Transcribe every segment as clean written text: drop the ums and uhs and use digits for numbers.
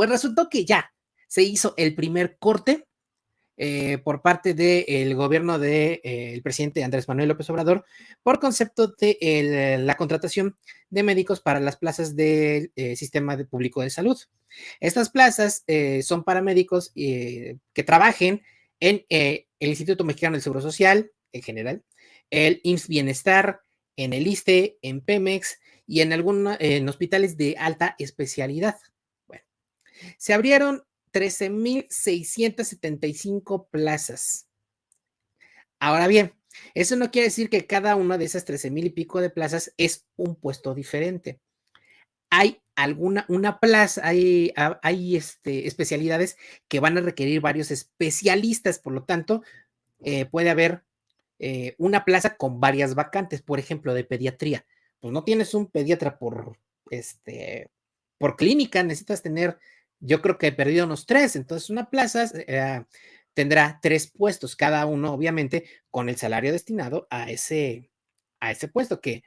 Pues resultó que ya se hizo el primer corte por parte del gobierno del presidente Andrés Manuel López Obrador por concepto de la contratación de médicos para las plazas del sistema público de salud. Estas plazas son para médicos que trabajen en el Instituto Mexicano del Seguro Social en general, el IMSS Bienestar, en el ISSSTE, en Pemex y en hospitales de alta especialidad. Bueno, se abrieron 13,675 plazas. Ahora bien, eso no quiere decir que cada una de esas 13,000 y pico de plazas es un puesto diferente. Hay una plaza, hay especialidades que van a requerir varios especialistas, por lo tanto, puede haber una plaza con varias vacantes, por ejemplo, de pediatría. Pues no tienes un pediatra por clínica, necesitas tener, yo creo que he perdido unos 3, entonces una plaza tendrá 3 puestos, cada uno obviamente con el salario destinado a ese puesto, que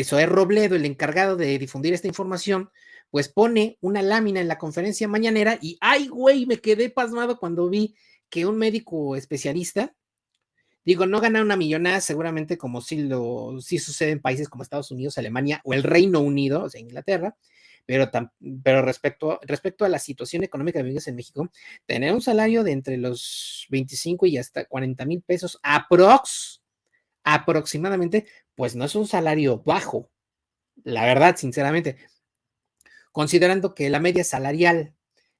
Zoé Robledo, el encargado de difundir esta información, pues pone una lámina en la conferencia mañanera y, ay, güey, me quedé pasmado cuando vi que un médico especialista, digo, no gana una millonada seguramente como sí sucede en países como Estados Unidos, Alemania o el Reino Unido, o sea, Inglaterra, pero respecto a la situación económica que vives en México, tener un salario de entre los 25 y hasta 40,000 pesos aproximadamente, pues no es un salario bajo, la verdad, sinceramente, considerando que la media salarial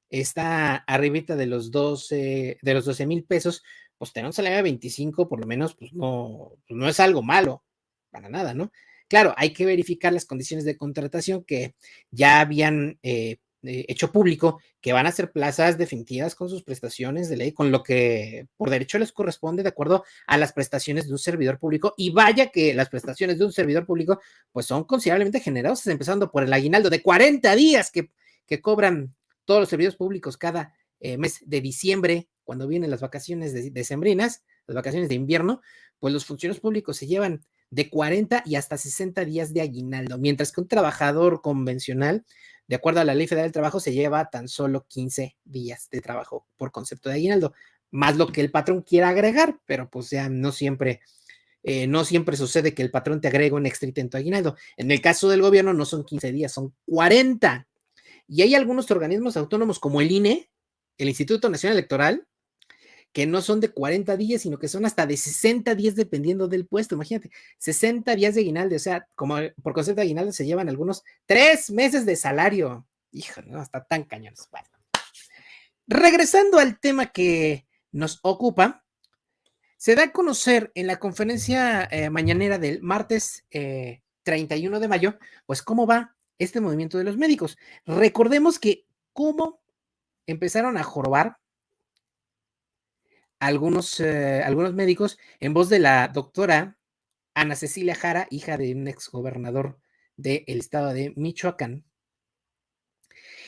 está arribita de los 12,000 pesos, pues tener un salario de 25 por lo menos, pues no es algo malo, para nada, ¿no? Claro, hay que verificar las condiciones de contratación que ya habían hecho público, que van a ser plazas definitivas con sus prestaciones de ley, con lo que por derecho les corresponde de acuerdo a las prestaciones de un servidor público, y vaya que las prestaciones de un servidor público pues son considerablemente generosas, empezando por el aguinaldo de 40 días que cobran todos los servidores públicos cada mes de diciembre, cuando vienen las vacaciones decembrinas, las vacaciones de invierno, pues los funcionarios públicos se llevan de 40 y hasta 60 días de aguinaldo, mientras que un trabajador convencional, de acuerdo a la Ley Federal del Trabajo, se lleva tan solo 15 días de trabajo por concepto de aguinaldo, más lo que el patrón quiera agregar, pero pues ya no siempre sucede que el patrón te agregue un extrito en tu aguinaldo. En el caso del gobierno no son 15 días, son 40. Y hay algunos organismos autónomos como el INE, el Instituto Nacional Electoral, que no son de 40 días, sino que son hasta de 60 días dependiendo del puesto. Imagínate, 60 días de aguinaldo, o sea, como por concepto de aguinaldo se llevan algunos 3 meses de salario. Híjole, no, está tan cañones. Bueno, regresando al tema que nos ocupa, se da a conocer en la conferencia mañanera del martes 31 de mayo, pues cómo va este movimiento de los médicos. Recordemos que cómo empezaron a jorobar algunos médicos en voz de la doctora Ana Cecilia Jara, hija de un exgobernador del estado de Michoacán,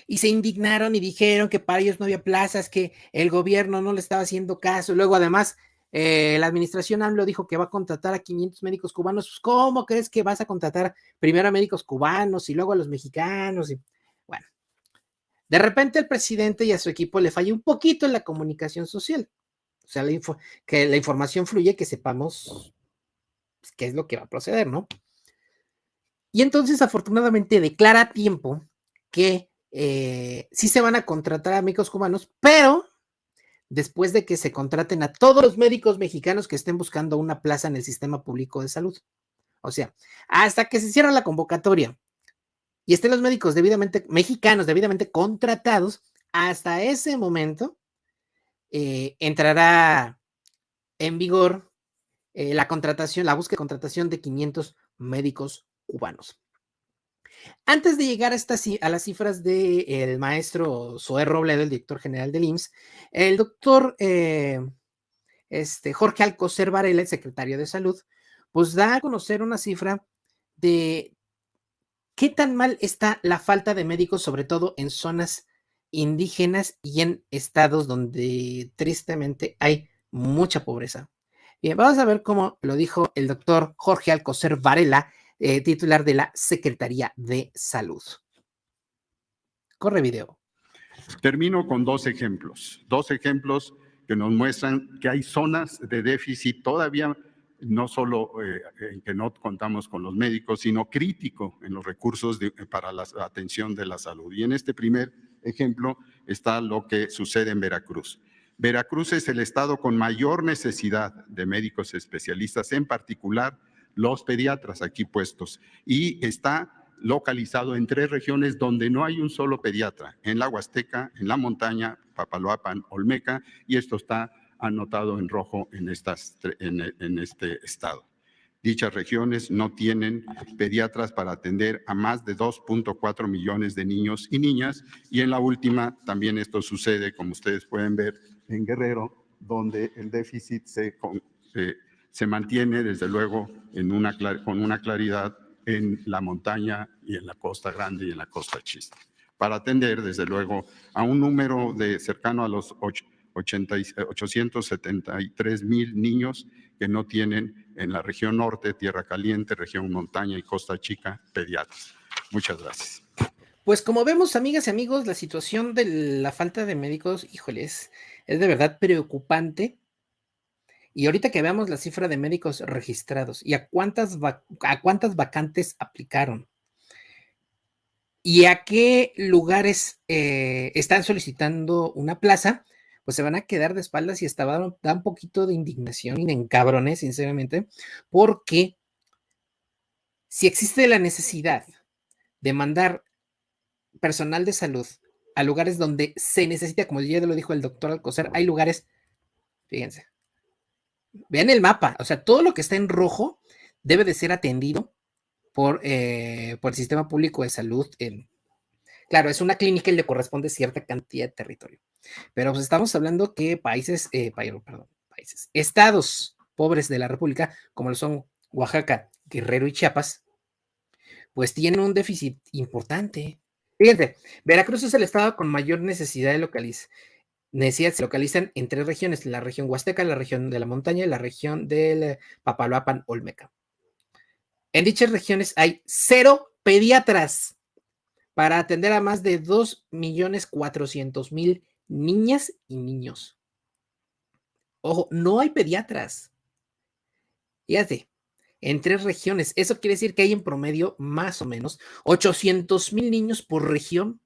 y se indignaron y dijeron que para ellos no había plazas, que el gobierno no le estaba haciendo caso. Luego, además, la administración AMLO dijo que va a contratar a 500 médicos cubanos. Pues, ¿cómo crees que vas a contratar primero a médicos cubanos y luego a los mexicanos? Y, bueno, de repente al presidente y a su equipo le falla un poquito en la comunicación social. O sea, que la información fluye, que sepamos pues, qué es lo que va a proceder, ¿no? Y entonces, afortunadamente, declara a tiempo que sí se van a contratar a médicos cubanos, pero después de que se contraten a todos los médicos mexicanos que estén buscando una plaza en el sistema público de salud. O sea, hasta que se cierra la convocatoria y estén los médicos mexicanos debidamente contratados, hasta ese momento entrará en vigor la búsqueda de contratación de 500 médicos cubanos. Antes de llegar a las cifras del maestro Zoé Robledo, el director general del IMSS, el doctor Jorge Alcocer Varela, el secretario de Salud, pues da a conocer una cifra de qué tan mal está la falta de médicos, sobre todo en zonas indígenas y en estados donde tristemente hay mucha pobreza. Bien, vamos a ver cómo lo dijo el doctor Jorge Alcocer Varela, titular de la Secretaría de Salud. Corre video. Termino con dos ejemplos que nos muestran que hay zonas de déficit todavía, no solo en que no contamos con los médicos, sino crítico en los recursos para la atención de la salud. Y en este primer ejemplo está lo que sucede en Veracruz. Veracruz es el estado con mayor necesidad de médicos especialistas, en particular los pediatras aquí puestos, y está localizado en 3 regiones donde no hay un solo pediatra, en la Huasteca, en la montaña, Papaloapan, Olmeca, y esto está anotado en rojo en este estado. Dichas regiones no tienen pediatras para atender a más de 2.4 millones de niños y niñas, y en la última también esto sucede, como ustedes pueden ver, en Guerrero, donde el déficit se mantiene, desde luego, con una claridad en la montaña y en la Costa Grande y en la Costa Chiste, para atender, desde luego, a un número cercano a los 873,000 niños que no tienen en la región norte, Tierra Caliente, región montaña y Costa Chica, pediatras. Muchas gracias. Pues como vemos, amigas y amigos, la situación de la falta de médicos, híjoles, es de verdad preocupante. Y ahorita que veamos la cifra de médicos registrados y a cuántas vacantes aplicaron y a qué lugares están solicitando una plaza, pues se van a quedar de espaldas y hasta da un poquito de indignación y de encabrones, sinceramente, porque si existe la necesidad de mandar personal de salud a lugares donde se necesita, como ya lo dijo el doctor Alcocer, hay lugares, fíjense, vean el mapa, o sea, todo lo que está en rojo debe de ser atendido por el sistema público de salud. Claro, es una clínica y le corresponde cierta cantidad de territorio, pero pues estamos hablando que estados pobres de la República, como lo son Oaxaca, Guerrero y Chiapas, pues tienen un déficit importante. Fíjense, Veracruz es el estado con mayor necesidad de se localizan en 3 regiones, la región Huasteca, la región de la montaña y la región del Papaloapan Olmeca. En dichas regiones hay 0 pediatras para atender a más de 2.400.000 niñas y niños. Ojo, no hay pediatras. Fíjate, en 3 regiones. Eso quiere decir que hay en promedio más o menos 800.000 niños por región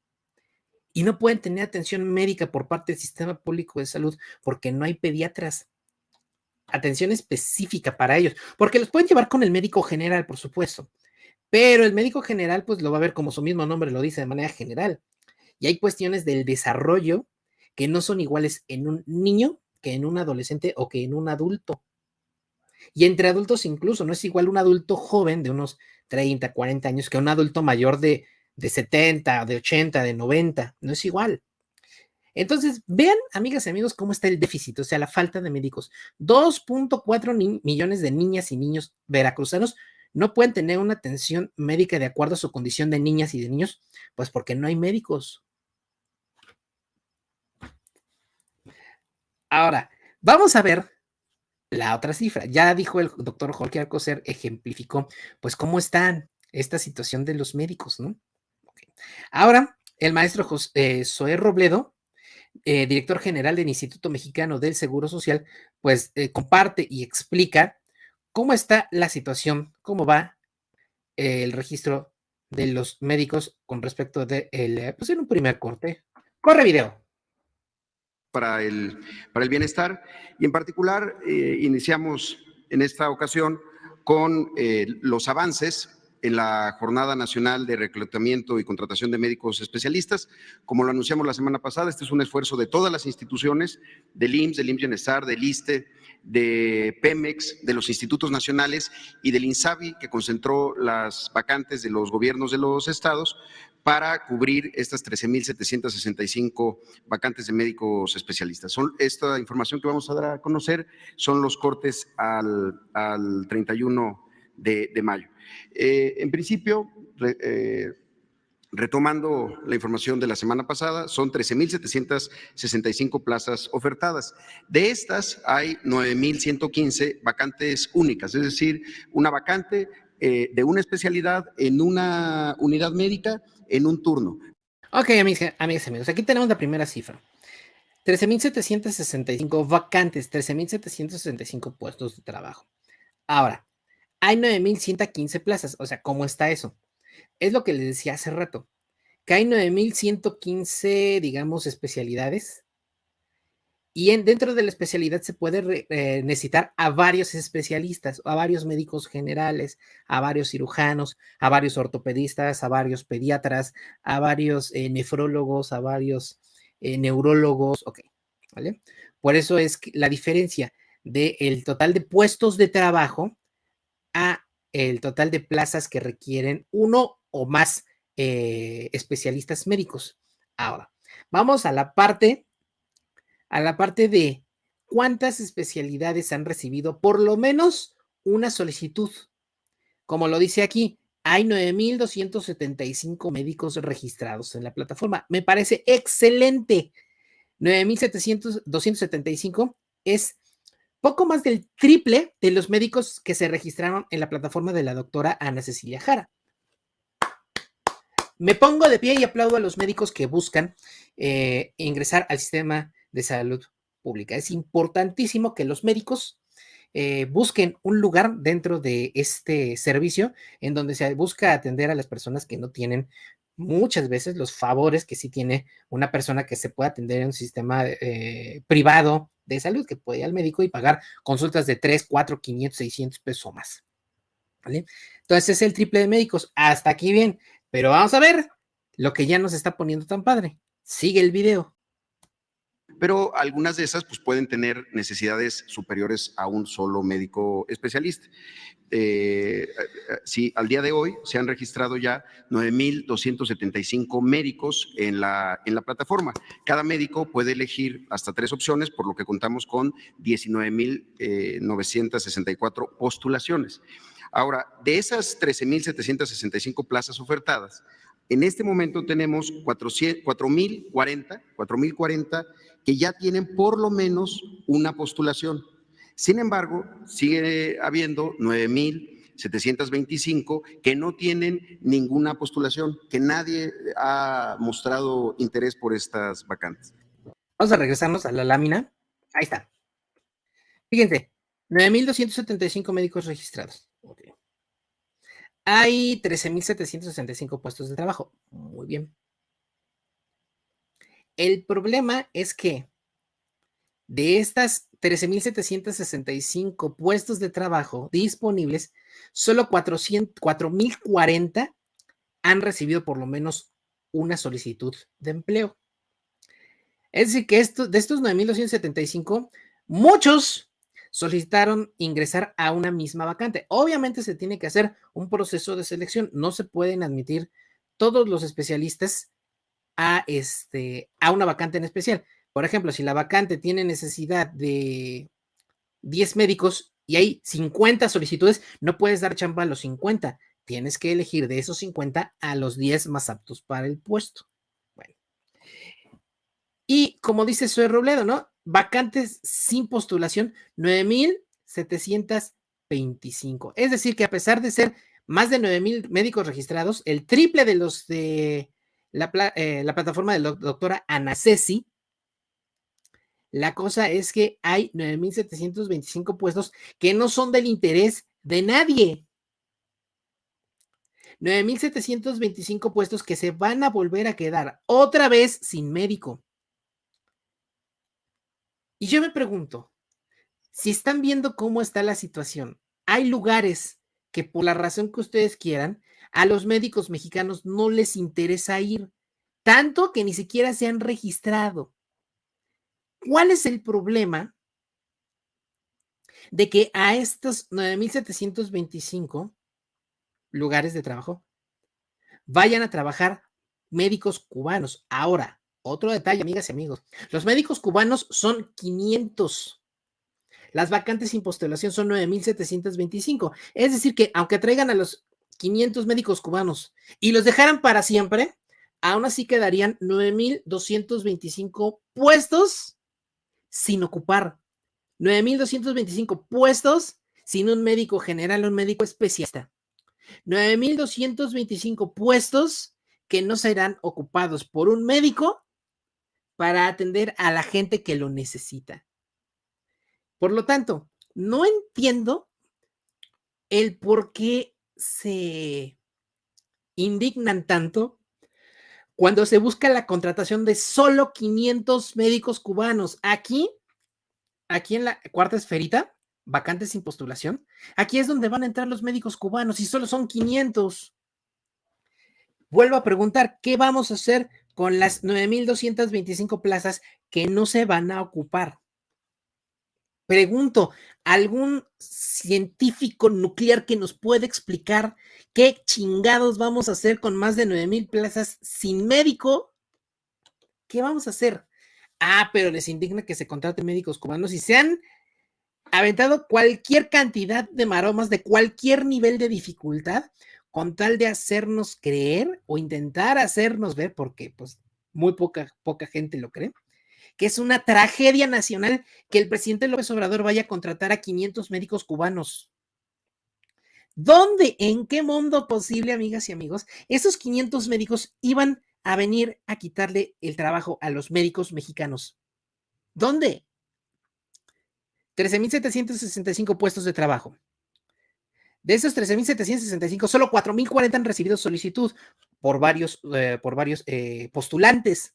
y no pueden tener atención médica por parte del sistema público de salud porque no hay pediatras. Atención específica para ellos, porque los pueden llevar con el médico general, por supuesto, pero el médico general pues lo va a ver como su mismo nombre lo dice, de manera general. Y hay cuestiones del desarrollo que no son iguales en un niño que en un adolescente o que en un adulto. Y entre adultos incluso, no es igual un adulto joven de unos 30, 40 años que un adulto mayor de 70, de 80, de 90, no es igual. Entonces, vean, amigas y amigos, cómo está el déficit, o sea, la falta de médicos. 2.4 millones de niñas y niños veracruzanos no pueden tener una atención médica de acuerdo a su condición de niñas y de niños, pues porque no hay médicos. Ahora, vamos a ver la otra cifra. Ya dijo el doctor Jorge Alcocer, ejemplificó, pues, cómo está esta situación de los médicos, ¿no? Okay. Ahora, el maestro Zoé Robledo, director general del Instituto Mexicano del Seguro Social, pues comparte y explica cómo está la situación, cómo va el registro de los médicos con respecto de pues en un primer corte. Corre video. Para el bienestar y en particular iniciamos en esta ocasión con los avances en la Jornada Nacional de Reclutamiento y Contratación de Médicos Especialistas. Como lo anunciamos la semana pasada, este es un esfuerzo de todas las instituciones, del IMSS Bienestar, del ISSSTE, de Pemex, de los institutos nacionales y del INSABI, que concentró las vacantes de los gobiernos de los estados para cubrir estas 13,765 vacantes de médicos especialistas. Esta información que vamos a dar a conocer son los cortes al 31 de mayo. En principio, retomando la información de la semana pasada, son 13,765 plazas ofertadas. De estas hay 9,115 vacantes únicas, es decir, una vacante de una especialidad en una unidad médica en un turno. Ok, amigas y amigos, aquí tenemos la primera cifra. 13,765 vacantes, 13,765 puestos de trabajo. Ahora, hay 9,115 plazas. O sea, ¿cómo está eso? Es lo que les decía hace rato, que hay 9,115, digamos, especialidades. Y dentro de la especialidad se puede necesitar a varios especialistas, a varios médicos generales, a varios cirujanos, a varios ortopedistas, a varios pediatras, a varios nefrólogos, a varios neurólogos, ok, ¿vale? Por eso es la diferencia del total de puestos de trabajo a el total de plazas que requieren uno o más especialistas médicos. Ahora, vamos a la parte de cuántas especialidades han recibido por lo menos una solicitud. Como lo dice aquí, hay 9,275 médicos registrados en la plataforma. Me parece excelente. 9,275 es poco más del triple de los médicos que se registraron en la plataforma de la doctora Ana Cecilia Jara. Me pongo de pie y aplaudo a los médicos que buscan ingresar al sistema de salud pública. Es importantísimo que los médicos busquen un lugar dentro de este servicio en donde se busca atender a las personas que no tienen muchas veces los favores que sí tiene una persona que se puede atender en un sistema privado de salud, que puede ir al médico y pagar consultas de 3, 4, 500, 600 pesos o más. ¿Vale? Entonces es el triple de médicos. Hasta aquí bien. Pero vamos a ver lo que ya nos está poniendo tan padre. Sigue el video. Pero algunas de esas pues, pueden tener necesidades superiores a un solo médico especialista. Sí, al día de hoy se han registrado ya 9,275 médicos en la plataforma. Cada médico puede elegir hasta 3 opciones, por lo que contamos con 19,964 postulaciones. Ahora, de esas 13,765 plazas ofertadas, en este momento tenemos 4,040 que ya tienen por lo menos una postulación. Sin embargo, sigue habiendo 9,725 que no tienen ninguna postulación, que nadie ha mostrado interés por estas vacantes. Vamos a regresarnos a la lámina. Ahí está. Fíjense, 9,275 médicos registrados. Okay. Hay 13,765 puestos de trabajo. Muy bien. El problema es que de estas 13,765 puestos de trabajo disponibles, solo 4,040 han recibido por lo menos una solicitud de empleo. Es decir, que de estos 9,275, muchos solicitaron ingresar a una misma vacante. Obviamente se tiene que hacer un proceso de selección. No se pueden admitir todos los especialistas a una vacante en especial. Por ejemplo, si la vacante tiene necesidad de 10 médicos y hay 50 solicitudes, no puedes dar chamba a los 50. Tienes que elegir de esos 50 a los 10 más aptos para el puesto. Bueno. Y como dice Zoe Robledo, ¿no? Vacantes sin postulación, 9,725. Es decir, que a pesar de ser más de 9,000 médicos registrados, el triple de los de la plataforma de la doctora Ana Ceci, la cosa es que hay 9,725 puestos que no son del interés de nadie. 9,725 puestos que se van a volver a quedar otra vez sin médico. Y yo me pregunto, si están viendo cómo está la situación, hay lugares que por la razón que ustedes quieran, a los médicos mexicanos no les interesa ir, tanto que ni siquiera se han registrado. ¿Cuál es el problema de que a estos 9,725 lugares de trabajo vayan a trabajar médicos cubanos? Ahora, otro detalle, amigas y amigos, los médicos cubanos son 500. Las vacantes sin postulación son 9,725. Es decir, que aunque traigan a los 500 médicos cubanos y los dejaran para siempre, aún así quedarían 9,225 puestos sin ocupar. 9,225 puestos sin un médico general o un médico especialista. 9,225 puestos que no serán ocupados por un médico para atender a la gente que lo necesita. Por lo tanto, no entiendo el por qué se indignan tanto cuando se busca la contratación de solo 500 médicos cubanos. Aquí en la cuarta esferita, vacantes sin postulación, aquí es donde van a entrar los médicos cubanos y solo son 500. Vuelvo a preguntar, ¿qué vamos a hacer con las 9,225 plazas que no se van a ocupar? Pregunto, ¿algún científico nuclear que nos pueda explicar qué chingados vamos a hacer con más de 9,000 plazas sin médico? ¿Qué vamos a hacer? Ah, pero les indigna que se contraten médicos cubanos y se han aventado cualquier cantidad de maromas de cualquier nivel de dificultad con tal de hacernos creer o intentar hacernos ver, porque pues muy poca gente lo cree, que es una tragedia nacional que el presidente López Obrador vaya a contratar a 500 médicos cubanos. ¿Dónde, en qué mundo posible, amigas y amigos, esos 500 médicos iban a venir a quitarle el trabajo a los médicos mexicanos? ¿Dónde? 13,765 puestos de trabajo. De esos 13,765, solo 4,040 han recibido solicitud por varios postulantes.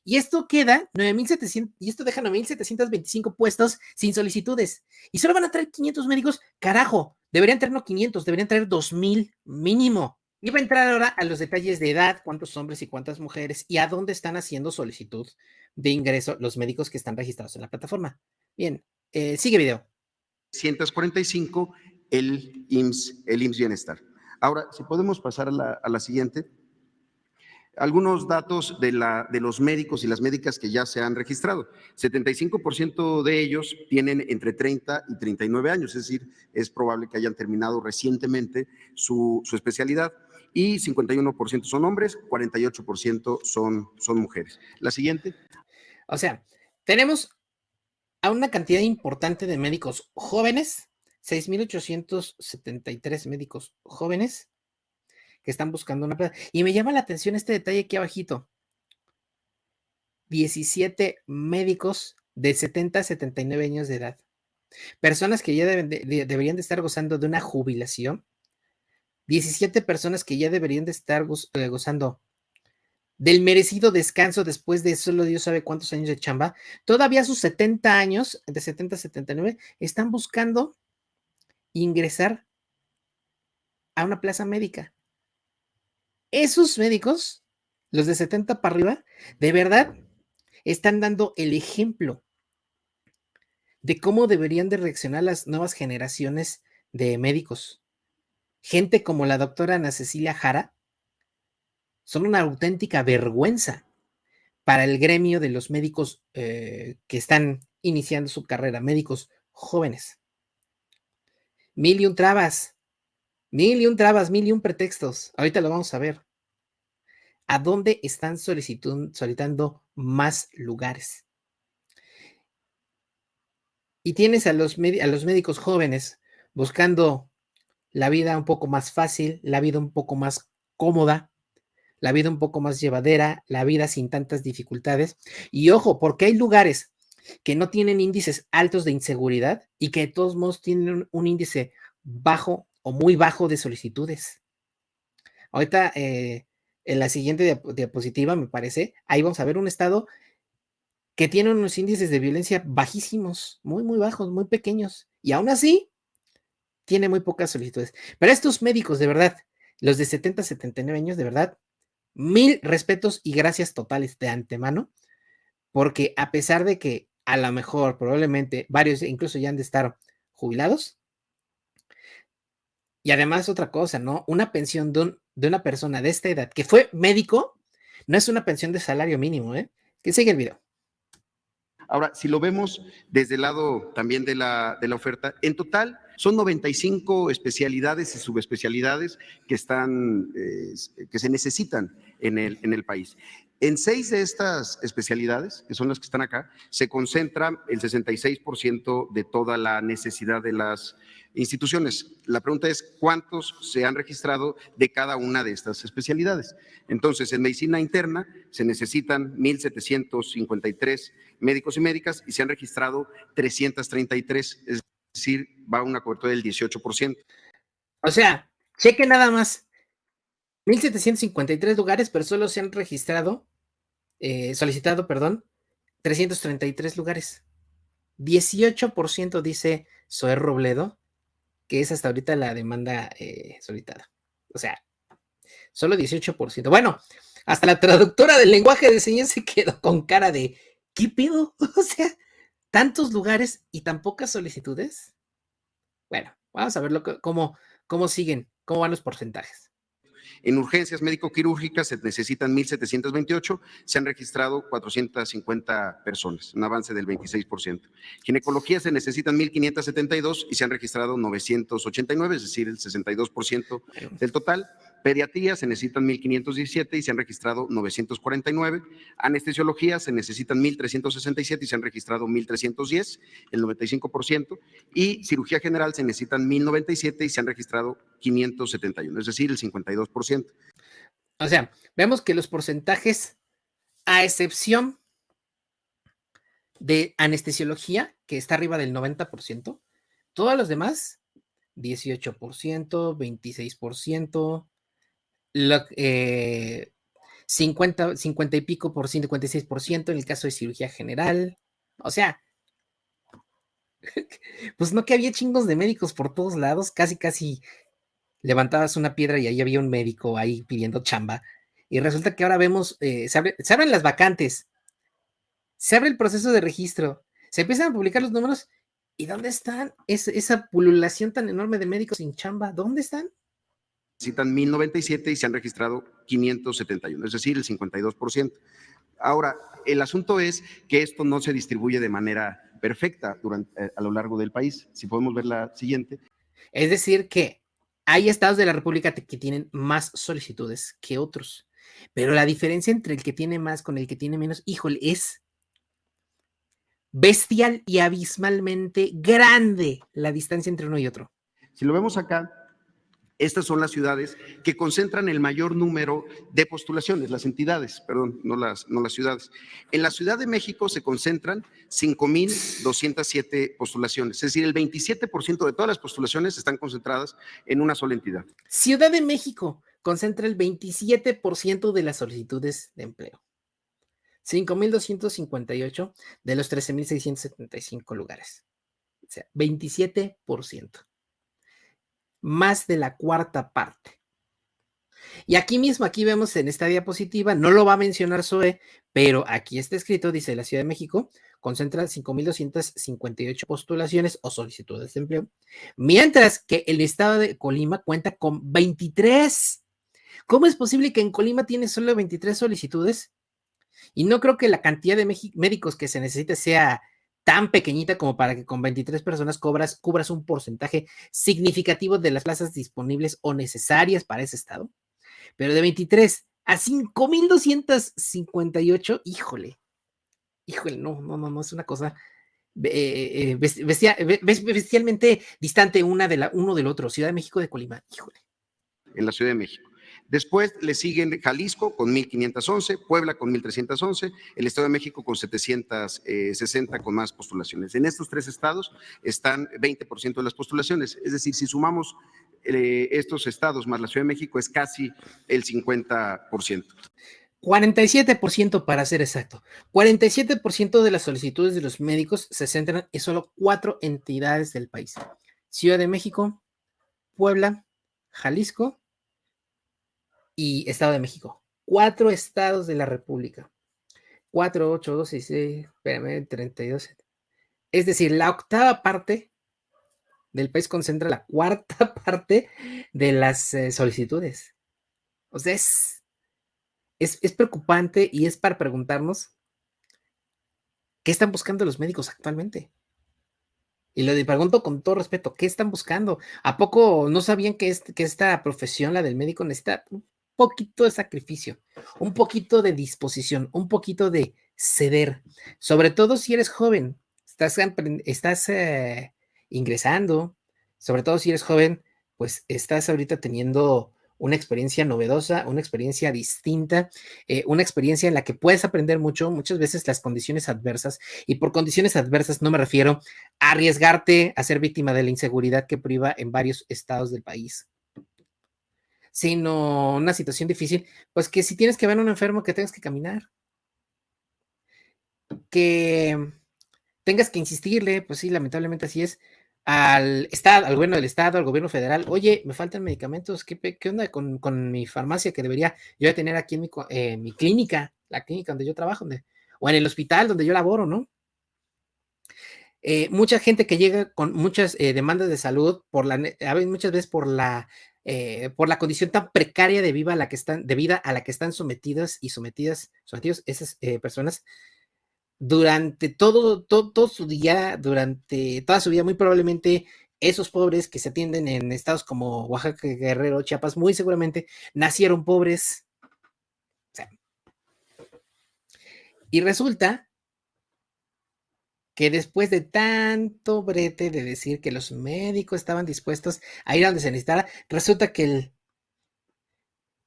Y esto queda 9,700, y esto deja 9,725 puestos sin solicitudes. Y solo van a traer 500 médicos. Carajo, deberían traer no 500, deberían traer 2,000 mínimo. Y va a entrar ahora a los detalles de edad, cuántos hombres y cuántas mujeres, y a dónde están haciendo solicitud de ingreso los médicos que están registrados en la plataforma. Bien, sigue video. 145 el IMSS Bienestar. Ahora, si podemos pasar a la siguiente. Algunos datos de los médicos y las médicas que ya se han registrado. 75% de ellos tienen entre 30 y 39 años, es decir, es probable que hayan terminado recientemente su especialidad. Y 51% son hombres, 48% son mujeres. La siguiente. O sea, tenemos a una cantidad importante de médicos jóvenes, 6,873 médicos jóvenes que están buscando una plaza. Y me llama la atención este detalle aquí abajito. 17 médicos de 70 a 79 años de edad. Personas que ya deberían de estar gozando de una jubilación. 17 personas que ya deberían de estar gozando del merecido descanso después de solo Dios sabe cuántos años de chamba. Todavía a sus 70 años, de 70 a 79, están buscando ingresar a una plaza médica. Esos médicos, los de 70 para arriba, de verdad están dando el ejemplo de cómo deberían de reaccionar las nuevas generaciones de médicos. Gente como la doctora Ana Cecilia Jara son una auténtica vergüenza para el gremio de los médicos que están iniciando su carrera, médicos jóvenes. Mil y un trabas, mil y un pretextos. Ahorita lo vamos a ver. ¿A dónde están solicitando más lugares? Y tienes a los médicos jóvenes buscando la vida un poco más fácil, la vida un poco más cómoda, la vida un poco más llevadera, la vida sin tantas dificultades. Y ojo, porque hay lugares que no tienen índices altos de inseguridad y que de todos modos tienen un índice bajo o muy bajo de solicitudes. Ahorita, en la siguiente diapositiva, me parece, ahí vamos a ver un estado que tiene unos índices de violencia bajísimos, muy, muy bajos, muy pequeños, y aún así tiene muy pocas solicitudes. Pero estos médicos, de verdad, los de 70 a 79 años, de verdad, 1000 respetos y gracias totales de antemano, porque a pesar de que a lo mejor, probablemente, varios incluso ya han de estar jubilados, y además otra cosa, ¿no? Una pensión de una persona de esta edad que fue médico, no es una pensión de salario mínimo, ¿eh? Que sigue el video. Ahora, si lo vemos desde el lado también de la oferta, en total son 95 especialidades y subespecialidades que se necesitan en el país. En 6 de estas especialidades, que son las que están acá, se concentra el 66% de toda la necesidad de las instituciones. La pregunta es, ¿cuántos se han registrado de cada una de estas especialidades? Entonces, en medicina interna se necesitan 1,753 médicos y médicas y se han registrado 333, es decir, va a una cobertura del 18%. O sea, cheque nada más. 1,753 lugares, pero solo se han solicitado, 333 lugares. 18% dice Zoé Robledo, que es hasta ahorita la demanda solicitada. O sea, solo 18%. Bueno, hasta la traductora del lenguaje de señas se quedó con cara de, ¿qué pedo? O sea, tantos lugares y tan pocas solicitudes. Bueno, vamos a ver cómo siguen, cómo van los porcentajes. En urgencias médico-quirúrgicas se necesitan 1,728, se han registrado 450 personas, un avance del 26%. Ginecología se necesitan 1,572 y se han registrado 989, es decir, el 62% del total. Pediatría se necesitan 1,517 y se han registrado 949. Anestesiología se necesitan 1,367 y se han registrado 1,310, el 95%. Y cirugía general se necesitan 1,097 y se han registrado 571, es decir, el 52%. O sea, vemos que los porcentajes, a excepción de anestesiología, que está arriba del 90%, todos los demás, 18%, 26%, 50 y pico por ciento, 56% en el caso de cirugía general. O sea, pues no que había chingos de médicos por todos lados, casi levantabas una piedra y ahí había un médico ahí pidiendo chamba. Y resulta que ahora vemos, se abren las vacantes, se abre el proceso de registro, se empiezan a publicar los números. ¿Y dónde están esa pululación tan enorme de médicos sin chamba? ¿Dónde están? Necesitan 1,097 y se han registrado 571, es decir, el 52%. Ahora, el asunto es que esto no se distribuye de manera perfecta a lo largo del país. Si podemos ver la siguiente. Es decir, que hay estados de la República que tienen más solicitudes que otros, pero la diferencia entre el que tiene más con el que tiene menos, híjole, es bestial y abismalmente grande la distancia entre uno y otro. Si lo vemos acá, estas son las ciudades que concentran el mayor número de postulaciones, las entidades, perdón, no las ciudades. En la Ciudad de México se concentran 5,207 postulaciones, es decir, el 27% de todas las postulaciones están concentradas en una sola entidad. Ciudad de México concentra el 27% de las solicitudes de empleo. 5,258 de los 13,675 lugares. O sea, 27%. Más de la cuarta parte. Y aquí mismo, aquí vemos en esta diapositiva, no lo va a mencionar Zoé, pero aquí está escrito, dice, la Ciudad de México concentra 5,258 postulaciones o solicitudes de empleo, mientras que el estado de Colima cuenta con 23. ¿Cómo es posible que en Colima tiene solo 23 solicitudes? Y no creo que la cantidad de médicos que se necesite sea tan pequeñita como para que con 23 personas cubras un porcentaje significativo de las plazas disponibles o necesarias para ese estado. Pero de 23 a 5,258, híjole, no, es una cosa bestialmente distante uno del otro. Ciudad de México de Colima, híjole. En la Ciudad de México. Después le siguen Jalisco con 1,511, Puebla con 1,311, el Estado de México con 760 con más postulaciones. En estos 3 estados están 20% de las postulaciones, es decir, si sumamos estos estados más la Ciudad de México es casi el 50%. 47% para ser exacto. 47% de las solicitudes de los médicos se centran en solo 4 entidades del país. Ciudad de México, Puebla, Jalisco y Estado de México. 4 estados de la República. 4, 8, 12, 16, 32. Es decir, la octava parte del país concentra la cuarta parte de las solicitudes. O sea, es preocupante y es para preguntarnos qué están buscando los médicos actualmente. Y lo pregunto con todo respeto, ¿qué están buscando? ¿A poco no sabían que esta profesión, la del médico, necesita poquito de sacrificio, un poquito de disposición, un poquito de ceder, sobre todo si eres joven, estás ingresando, sobre todo si eres joven, pues estás ahorita teniendo una experiencia novedosa, una experiencia distinta, una experiencia en la que puedes aprender mucho, muchas veces las condiciones adversas, y por condiciones adversas no me refiero a arriesgarte a ser víctima de la inseguridad que priva en varios estados del país, sino una situación difícil, pues que si tienes que ver a un enfermo que tengas que caminar, que tengas que insistirle, pues sí, lamentablemente así es, al Estado, al gobierno del Estado, al gobierno federal, oye, me faltan medicamentos, ¿qué onda con mi farmacia que debería yo de tener aquí en mi clínica, la clínica donde yo trabajo, o en el hospital donde yo laboro, ¿no? Mucha gente que llega con muchas demandas de salud, muchas veces por la condición tan precaria de vida a la que están sometidos esas personas, durante todo su día, durante toda su vida, muy probablemente esos pobres que se atienden en estados como Oaxaca, Guerrero, Chiapas, muy seguramente nacieron pobres. O sea, y resulta que después de tanto brete de decir que los médicos estaban dispuestos a ir a donde se necesitara, resulta que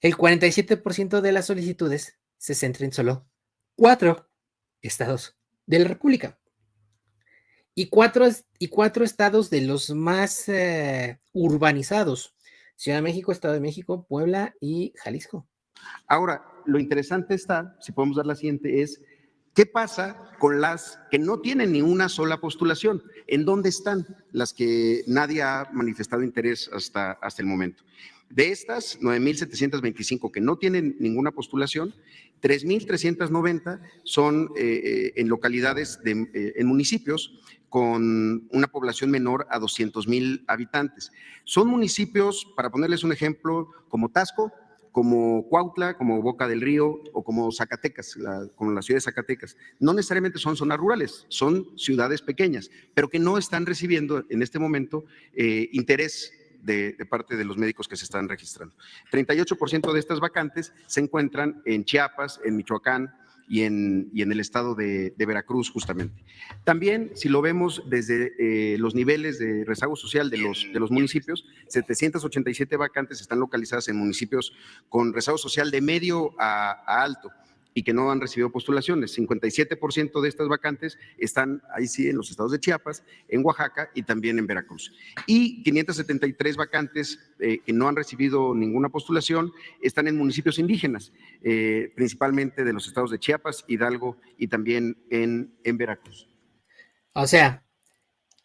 el 47% de las solicitudes se centra en solo 4 estados de la República. Y cuatro estados de los más urbanizados: Ciudad de México, Estado de México, Puebla y Jalisco. Ahora, lo interesante está, si podemos dar la siguiente, es ¿qué pasa con las que no tienen ni una sola postulación? ¿En dónde están las que nadie ha manifestado interés hasta el momento? De estas, 9,725 que no tienen ninguna postulación, 3,390 son en localidades, en municipios con una población menor a 200,000 habitantes. Son municipios, para ponerles un ejemplo, como Taxco, como Cuautla, como Boca del Río o como Zacatecas, como la ciudad de Zacatecas. No necesariamente son zonas rurales, son ciudades pequeñas, pero que no están recibiendo en este momento interés de parte de los médicos que se están registrando. 38% de estas vacantes se encuentran en Chiapas, en Michoacán y en el estado de Veracruz, justamente. También, si lo vemos desde los niveles de rezago social de los municipios, 787 vacantes están localizadas en municipios con rezago social de medio a alto y que no han recibido postulaciones. 57% de estas vacantes están ahí sí en los estados de Chiapas, en Oaxaca y también en Veracruz. Y 573 vacantes que no han recibido ninguna postulación están en municipios indígenas, principalmente de los estados de Chiapas, Hidalgo y también en Veracruz. O sea,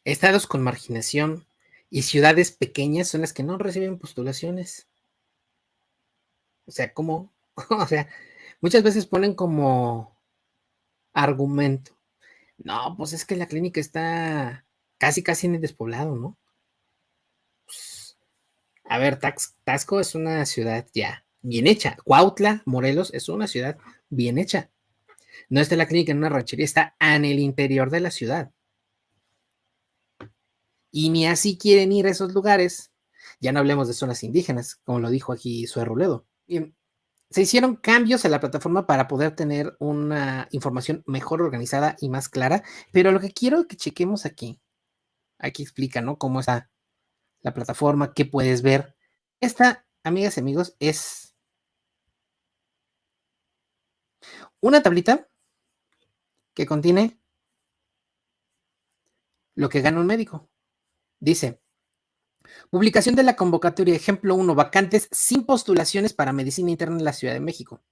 estados con marginación y ciudades pequeñas son las que no reciben postulaciones. O sea, ¿cómo? O sea, muchas veces ponen como argumento: no, pues es que la clínica está casi en el despoblado, ¿no? Pues, a ver, Taxco es una ciudad ya bien hecha. Cuautla, Morelos, es una ciudad bien hecha. No está la clínica en una ranchería, está en el interior de la ciudad. Y ni así quieren ir a esos lugares. Ya no hablemos de zonas indígenas, como lo dijo aquí Zoe Robledo. Bien, se hicieron cambios a la plataforma para poder tener una información mejor organizada y más clara, pero lo que quiero que chequemos aquí explica, ¿no?, cómo está la plataforma, qué puedes ver. Esta, amigas y amigos, es una tablita que contiene lo que gana un médico. Dice: publicación de la convocatoria, ejemplo 1, vacantes sin postulaciones para medicina interna en la Ciudad de México.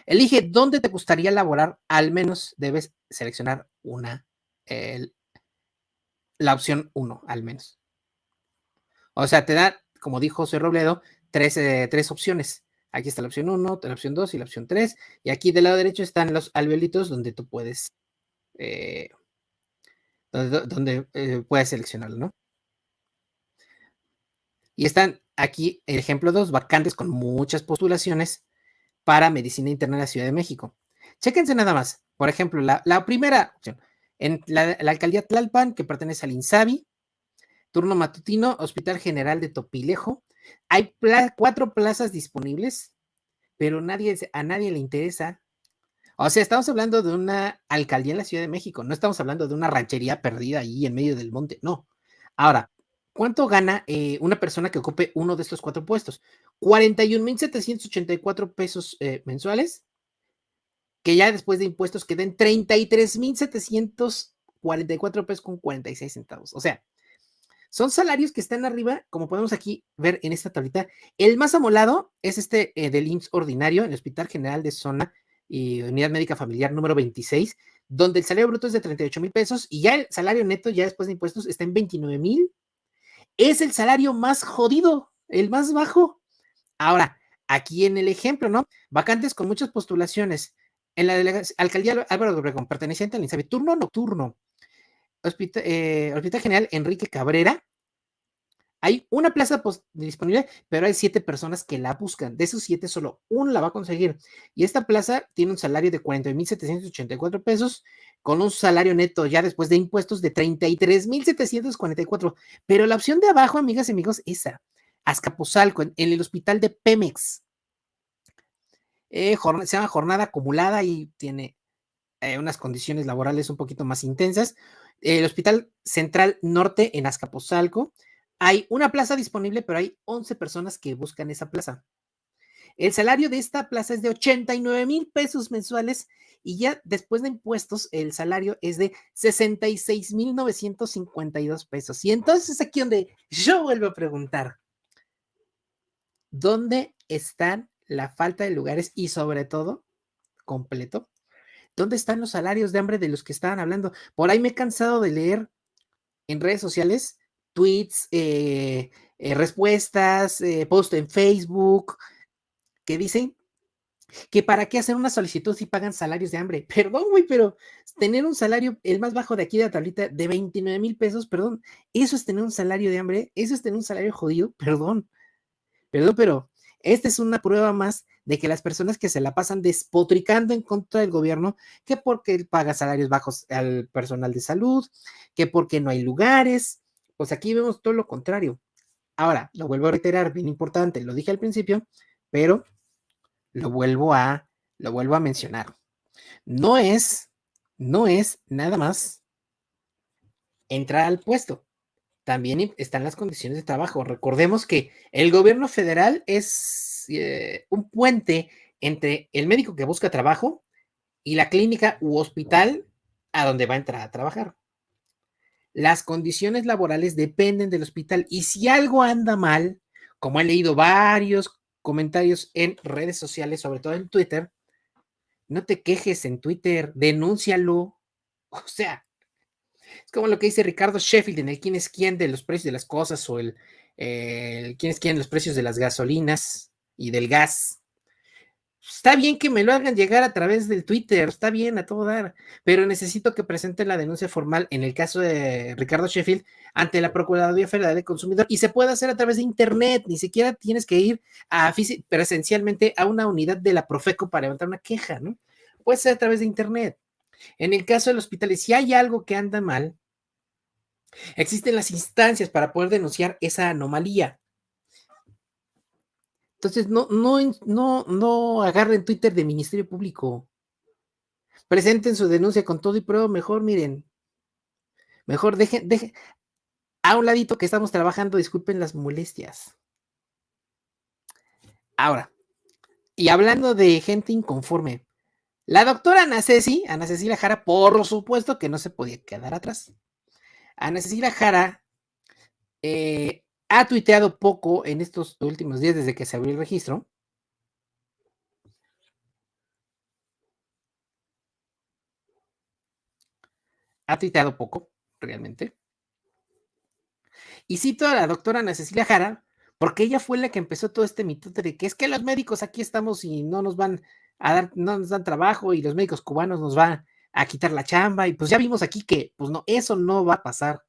Elige dónde te gustaría laborar, al menos debes seleccionar la opción 1, al menos. O sea, te da, como dijo José Robledo, tres opciones. Aquí está la opción 1, la opción 2 y la opción 3. Y aquí del lado derecho están los alveolitos donde tú puedes, puedes seleccionarlo, ¿no? Y están aquí, ejemplo 2, vacantes con muchas postulaciones para medicina interna en la Ciudad de México. Chéquense nada más. Por ejemplo, la primera opción, en la alcaldía Tlalpan, que pertenece al INSABI, turno matutino, Hospital General de Topilejo. Hay 4 plazas disponibles pero a nadie le interesa. O sea, estamos hablando de una alcaldía en la Ciudad de México, no estamos hablando de una ranchería perdida ahí en medio del monte, no. Ahora, ¿cuánto gana una persona que ocupe uno de estos 4 puestos? 41,784 pesos mensuales, que ya después de impuestos queden 33,744 pesos con 46 centavos. O sea, son salarios que están arriba, como podemos aquí ver en esta tablita. El más amolado es este del IMSS ordinario, en el Hospital General de Zona y Unidad Médica Familiar número 26, donde el salario bruto es de 38,000 pesos y ya el salario neto, ya después de impuestos, está en 29,000. Es el salario más jodido, el más bajo. Ahora, aquí en el ejemplo, ¿no? Vacantes con muchas postulaciones. En la alcaldía Álvaro Obregón, perteneciente al INSABI, turno nocturno. Hospital General Enrique Cabrera, hay una plaza disponible, pero hay 7 personas que la buscan. De esos 7, solo uno la va a conseguir. Y esta plaza tiene un salario de 40,784 pesos, con un salario neto ya después de impuestos de 33,744. Pero la opción de abajo, amigas y amigos, esa. Azcapotzalco, en el hospital de Pemex. Se llama jornada acumulada y tiene unas condiciones laborales un poquito más intensas. El Hospital Central Norte en Azcapotzalco, hay una plaza disponible, pero hay 11 personas que buscan esa plaza. El salario de esta plaza es de 89,000 pesos mensuales y ya después de impuestos el salario es de 66,952 pesos. Y entonces es aquí donde yo vuelvo a preguntar, ¿dónde están la falta de lugares y sobre todo, completo, ¿dónde están los salarios de hambre de los que estaban hablando? Por ahí me he cansado de leer en redes sociales tweets, respuestas, post en Facebook, que dicen que para qué hacer una solicitud si pagan salarios de hambre. Perdón, güey, pero tener un salario, el más bajo de aquí de la tablita, de 29,000 pesos, perdón, eso es tener un salario de hambre, eso es tener un salario jodido, perdón, pero esta es una prueba más de que las personas que se la pasan despotricando en contra del gobierno, que porque paga salarios bajos al personal de salud, que porque no hay lugares, pues aquí vemos todo lo contrario. Ahora, lo vuelvo a reiterar, bien importante, lo dije al principio, pero lo vuelvo a mencionar. No es nada más entrar al puesto. También están las condiciones de trabajo. Recordemos que el gobierno federal es un puente entre el médico que busca trabajo y la clínica u hospital a donde va a entrar a trabajar. Las condiciones laborales dependen del hospital y si algo anda mal, como he leído varios comentarios en redes sociales, sobre todo en Twitter, no te quejes en Twitter, denúncialo. O sea, es como lo que dice Ricardo Sheffield en el quién es quién de los precios de las cosas o el quién es quién de los precios de las gasolinas y del gas. Está bien que me lo hagan llegar a través del Twitter, está bien a todo dar, pero necesito que presenten la denuncia formal en el caso de Ricardo Sheffield ante la Procuraduría Federal del Consumidor y se puede hacer a través de internet, ni siquiera tienes que ir presencialmente a una unidad de la Profeco para levantar una queja, ¿no? Puede ser a través de internet. En el caso del hospital, si hay algo que anda mal, existen las instancias para poder denunciar esa anomalía. Entonces, no agarren Twitter de Ministerio Público. Presenten su denuncia con todo y prueba. Mejor, miren, mejor dejen a un ladito que estamos trabajando, disculpen las molestias. Ahora, y hablando de gente inconforme, la doctora Ana Cecilia Jara, por supuesto que no se podía quedar atrás. Ana Cecilia Jara ha tuiteado poco en estos últimos días desde que se abrió el registro. Ha tuiteado poco, realmente. Y cito a la doctora Ana Cecilia Jara, porque ella fue la que empezó todo este mito de que es que los médicos aquí estamos y no nos van a dar, no nos dan trabajo y los médicos cubanos nos van a quitar la chamba y pues ya vimos aquí que pues no, eso no va a pasar.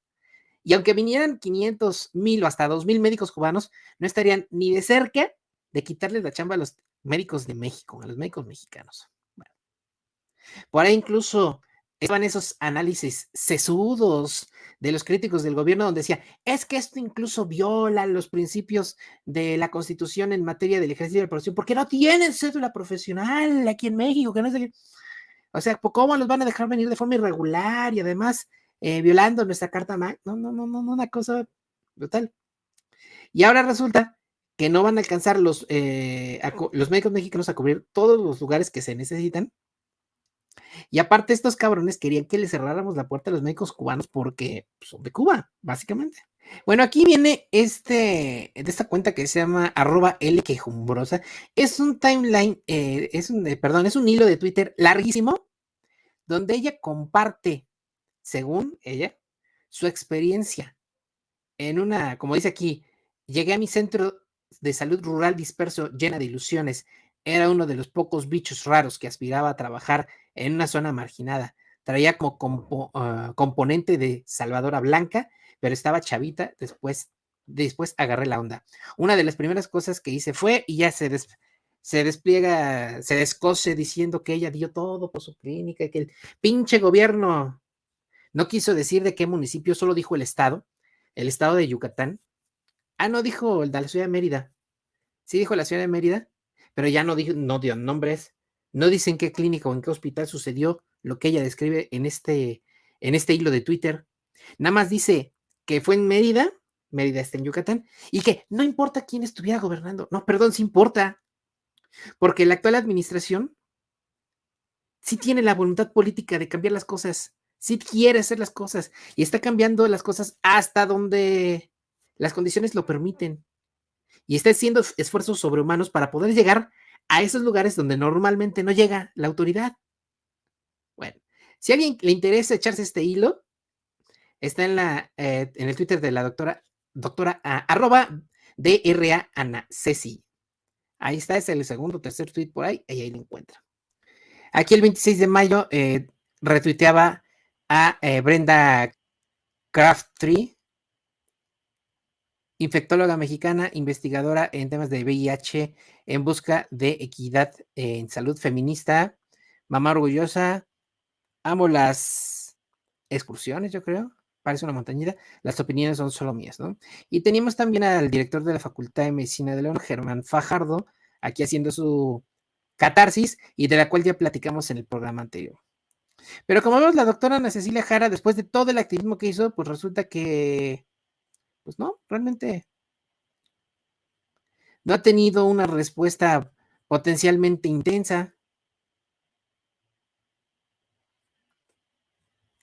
Y aunque vinieran 500,000 o hasta 2,000 médicos cubanos, no estarían ni de cerca de quitarles la chamba a los médicos de México, a los médicos mexicanos. Por ahí incluso estaban esos análisis sesudos de los críticos del gobierno, donde decía, es que esto incluso viola los principios de la Constitución en materia del ejercicio de la profesión, porque no tienen cédula profesional aquí en México, que no sé qué. O sea, ¿cómo los van a dejar venir de forma irregular y además violando nuestra carta magna? No, una cosa brutal. Y ahora resulta que no van a alcanzar los médicos mexicanos a cubrir todos los lugares que se necesitan. Y aparte, estos cabrones querían que le cerráramos la puerta a los médicos cubanos porque son de Cuba, básicamente. Bueno, aquí viene de esta cuenta que se llama @lquejumbrosa. Es un timeline, es un hilo de Twitter larguísimo, donde ella comparte, según ella, su experiencia en como dice aquí, llegué a mi centro de salud rural disperso, llena de ilusiones. Era uno de los pocos bichos raros que aspiraba a trabajar en una zona marginada. Traía como componente de salvadora blanca, pero estaba chavita. Después agarré la onda. Una de las primeras cosas que hice fue, y ya se despliega, se descose diciendo que ella dio todo por su clínica y que el pinche gobierno no quiso decir de qué municipio, solo dijo el estado de Yucatán. No dijo el de la ciudad de Mérida. Sí dijo la ciudad de Mérida, pero ya no dio nombres. No dicen qué clínica o en qué hospital sucedió lo que ella describe en este hilo de Twitter. Nada más dice que fue en Mérida está en Yucatán, y que no importa quién estuviera gobernando. No, perdón, sí importa, porque la actual administración sí tiene la voluntad política de cambiar las cosas, sí quiere hacer las cosas, y está cambiando las cosas hasta donde las condiciones lo permiten, y está haciendo esfuerzos sobrehumanos para poder llegar a esos lugares donde normalmente no llega la autoridad. Bueno, si a alguien le interesa echarse este hilo, está en el Twitter de la doctora @DRA Ana Ceci. Ahí está, es el segundo o tercer tweet por ahí, y ahí lo encuentra. Aquí el 26 de mayo retuiteaba a Brenda Crabtree, infectóloga mexicana, investigadora en temas de VIH, en busca de equidad en salud, feminista, mamá orgullosa, amo las excursiones, yo creo, parece una montañita, las opiniones son solo mías, ¿no? Y teníamos también al director de la Facultad de Medicina de León, Germán Fajardo, aquí haciendo su catarsis, y de la cual ya platicamos en el programa anterior. Pero como vemos, la doctora Ana Cecilia Jara, después de todo el activismo que hizo, pues resulta que, pues no, realmente no ha tenido una respuesta potencialmente intensa.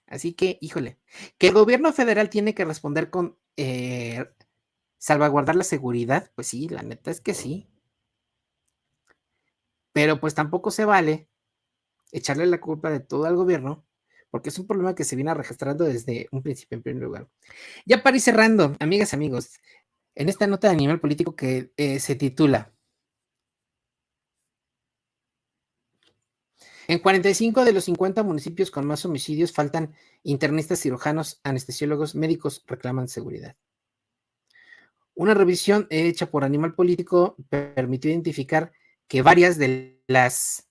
Así que, híjole, que el gobierno federal tiene que responder con salvaguardar la seguridad, pues sí, la neta es que sí. Pero pues tampoco se vale echarle la culpa de todo al gobierno, porque es un problema que se viene registrando desde un principio, en primer lugar. Ya para ir cerrando, amigas, amigos, en esta nota de Animal Político que se titula en 45 de los 50 municipios con más homicidios faltan internistas, cirujanos, anestesiólogos, médicos, reclaman seguridad. Una revisión hecha por Animal Político permitió identificar que varias de las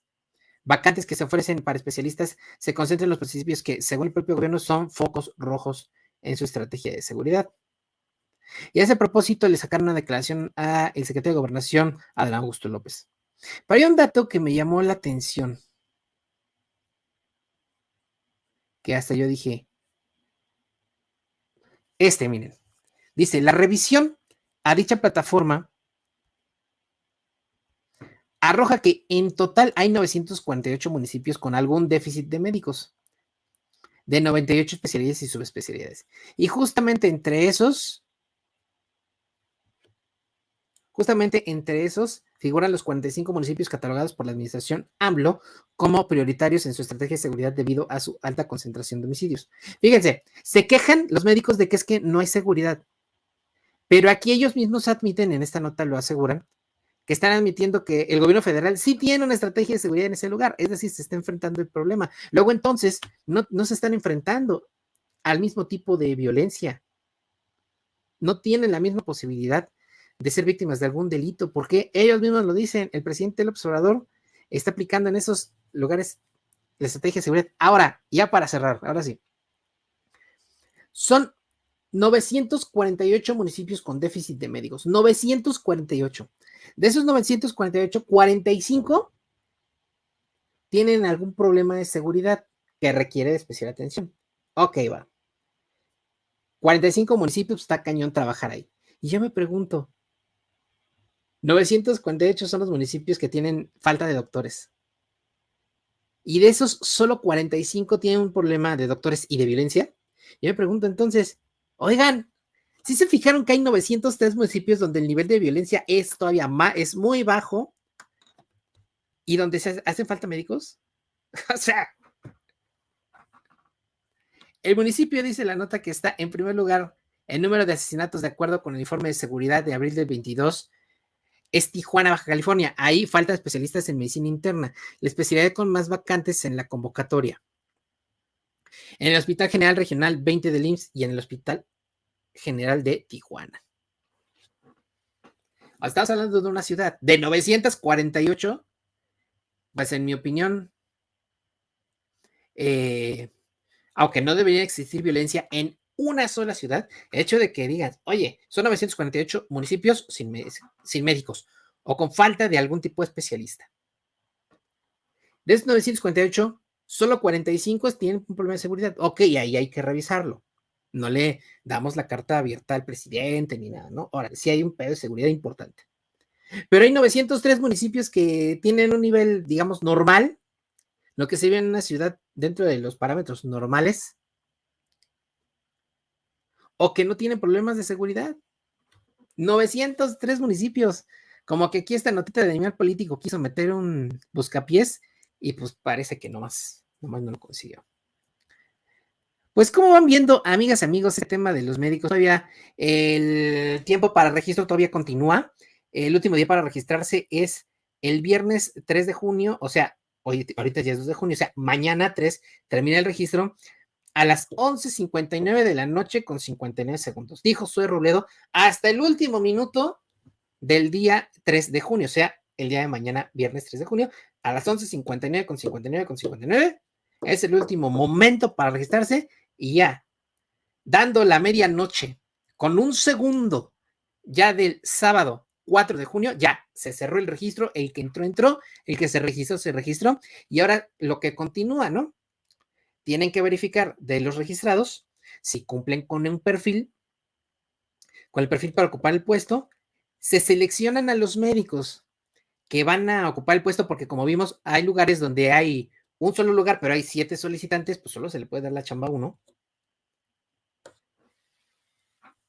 vacantes que se ofrecen para especialistas se concentran en los municipios que, según el propio gobierno, son focos rojos en su estrategia de seguridad. Y a ese propósito le sacaron una declaración al secretario de Gobernación, Adán Augusto López. Pero hay un dato que me llamó la atención, que hasta yo dije, miren, dice, la revisión a dicha plataforma arroja que en total hay 948 municipios con algún déficit de médicos, de 98 especialidades y subespecialidades. Y justamente entre esos figuran los 45 municipios catalogados por la administración AMLO como prioritarios en su estrategia de seguridad debido a su alta concentración de homicidios. Fíjense, se quejan los médicos de que es que no hay seguridad, pero aquí ellos mismos admiten, en esta nota lo aseguran, que están admitiendo que el gobierno federal sí tiene una estrategia de seguridad en ese lugar, es decir, se está enfrentando el problema. Luego entonces no se están enfrentando al mismo tipo de violencia, no tienen la misma posibilidad de ser víctimas de algún delito, porque ellos mismos lo dicen, el presidente López Obrador está aplicando en esos lugares la estrategia de seguridad. Ahora, ya para cerrar, ahora sí. Son 948 municipios con déficit de médicos. 948. De esos 948, 45 tienen algún problema de seguridad que requiere de especial atención. Ok, va. 45 municipios, está cañón trabajar ahí. Y yo me pregunto, 948 son los municipios que tienen falta de doctores. Y de esos, solo 45 tienen un problema de doctores y de violencia. Yo me pregunto entonces, oigan, ¿sí se fijaron que hay 903 municipios donde el nivel de violencia es todavía más, es muy bajo y donde se hacen falta médicos? O sea, el municipio dice la nota que está en primer lugar en número de asesinatos de acuerdo con el informe de seguridad de abril del 22. Es Tijuana, Baja California. Ahí falta especialistas en medicina interna, la especialidad con más vacantes en la convocatoria. En el Hospital General Regional 20 del IMSS y en el Hospital General de Tijuana. Estamos hablando de una ciudad de 948, pues en mi opinión, aunque no debería existir violencia en una sola ciudad, el hecho de que digan, oye, son 948 municipios sin médicos o con falta de algún tipo de especialista. De esos 948, solo 45 tienen un problema de seguridad. Ok, ahí hay que revisarlo. No le damos la carta abierta al presidente ni nada, ¿no? Ahora, sí hay un pedo de seguridad importante. Pero hay 903 municipios que tienen un nivel, digamos, normal, lo que se ve en una ciudad dentro de los parámetros normales, o que no tienen problemas de seguridad. 903 municipios. Como que aquí esta notita de Animal Político quiso meter un buscapiés y pues parece que nomás no lo consiguió. Pues como van viendo, amigas, amigos, el tema de los médicos, todavía el tiempo para registro todavía continúa. El último día para registrarse es el viernes 3 de junio, o sea, ahorita ya es 2 de junio, o sea, mañana 3 termina el registro a las 11:59 de la noche con 59 segundos. Dijo Zoe Robledo hasta el último minuto del día 3 de junio, o sea, el día de mañana, viernes 3 de junio, a las 11:59 con 59 con 59. Es el último momento para registrarse y ya, dando la medianoche con un segundo ya del sábado 4 de junio, ya se cerró el registro, el que entró, el que se registró, y ahora lo que continúa, ¿no? Tienen que verificar de los registrados si cumplen con un perfil, con el perfil para ocupar el puesto, se seleccionan a los médicos que van a ocupar el puesto, porque como vimos, hay lugares donde hay un solo lugar, pero hay 7 solicitantes, pues solo se le puede dar la chamba a uno.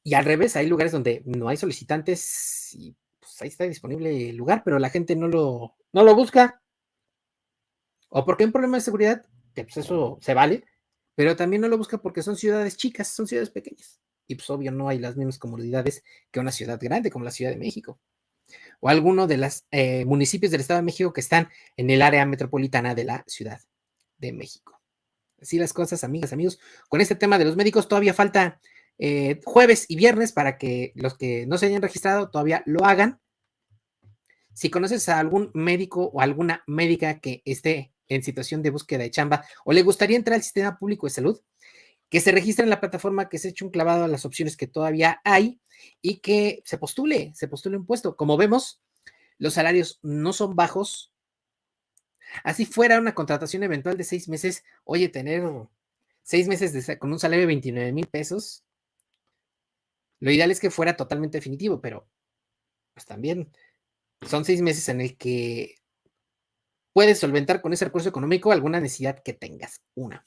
Y al revés, hay lugares donde no hay solicitantes y pues ahí está disponible el lugar, pero la gente no lo busca. O porque hay un problema de seguridad, que pues eso se vale, pero también no lo busca porque son ciudades chicas, son ciudades pequeñas. Y pues obvio no hay las mismas comodidades que una ciudad grande como la Ciudad de México. O alguno de los municipios del Estado de México que están en el área metropolitana de la Ciudad de México. Así las cosas, amigas, amigos. Con este tema de los médicos todavía falta jueves y viernes para que los que no se hayan registrado todavía lo hagan. Si conoces a algún médico o alguna médica que esté en situación de búsqueda de chamba o le gustaría entrar al sistema público de salud, que se registre en la plataforma, que se eche un clavado a las opciones que todavía hay y que se postule un puesto. Como vemos, los salarios no son bajos. Así fuera una contratación eventual de 6 meses, oye, tener 6 meses con un salario de 29,000 pesos, lo ideal es que fuera totalmente definitivo, pero pues también son 6 meses en el que puedes solventar con ese recurso económico alguna necesidad que tengas. Una.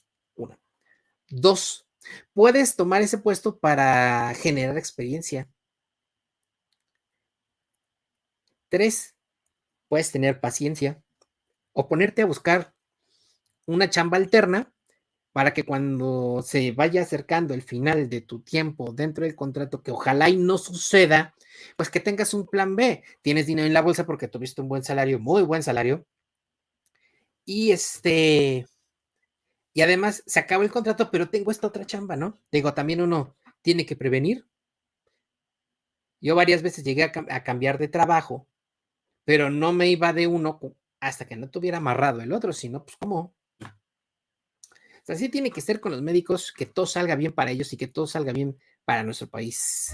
2, puedes tomar ese puesto para generar experiencia. 3, puedes tener paciencia o ponerte a buscar una chamba alterna para que cuando se vaya acercando el final de tu tiempo dentro del contrato, que ojalá y no suceda, pues que tengas un plan B. Tienes dinero en la bolsa porque tuviste un buen salario, muy buen salario, y y además se acabó el contrato, pero tengo esta otra chamba, ¿no? Digo, también uno tiene que prevenir. Yo varias veces llegué a cambiar de trabajo, pero no me iba de uno hasta que no tuviera amarrado el otro, sino pues ¿cómo? sea, así tiene que ser con los médicos, que todo salga bien para ellos y que todo salga bien para nuestro país.